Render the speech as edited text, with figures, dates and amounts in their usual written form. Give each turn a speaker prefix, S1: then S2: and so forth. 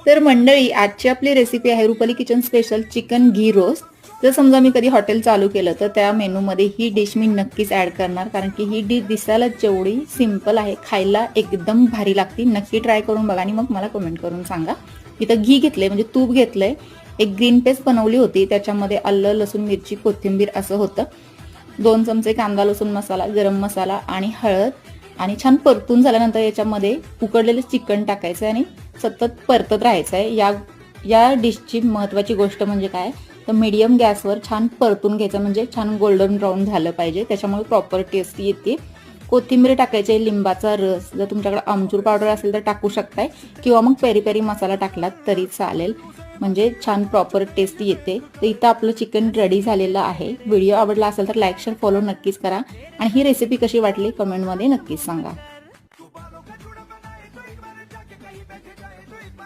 S1: तर मंडळी, आजची आपली रेसिपी आहे रुपाली किचन स्पेशल चिकन घी रोस्ट. जर समजा मी कधी हॉटेल चालू केलं तर त्या मेनूमध्ये ही डिश मी नक्कीच ॲड करणार, कारण की ही डिश दिसायला जेवढी सिंपल आहे, खायला एकदम भारी लागते. नक्की ट्राय करून बघा आणि मग मला कमेंट करून सांगा. इथं घी घेतलंय, म्हणजे तूप घेतलंय. एक ग्रीन पेस्ट बनवली होती, त्याच्यामध्ये आलं, लसूण, मिरची, कोथिंबीर असं होतं. 2 चमचे कांदा लसूण मसाला, गरम मसाला आणि हळद, आणि छान परतून झाल्यानंतर याच्यामध्ये उकडलेलं चिकन टाकायचं आणि सतत परतत राहायचं आहे. या डिशची महत्त्वाची गोष्ट म्हणजे काय, तर मीडियम गॅसवर छान परतून घ्यायचं, म्हणजे छान गोल्डन ब्राऊन झालं पाहिजे, त्याच्यामुळे प्रॉपर टेस्ट येते. कोथिंबीर टाकायची आहे, लिंबाचा रस, जर तुमच्याकडे आमचूर पावडर असेल तर टाकू शकताय, किंवा मग पेरी पेरी मसाला टाकलात तरी चालेल, म्हणजे छान प्रॉपर टेस्ट येते. तर इथं आपलं चिकन रेडी झालेलं आहे. व्हिडिओ आवडला असेल तर लाईक शेअर फॉलो नक्कीच करा आणि ही रेसिपी कशी वाटली कमेंटमध्ये नक्कीच सांगा.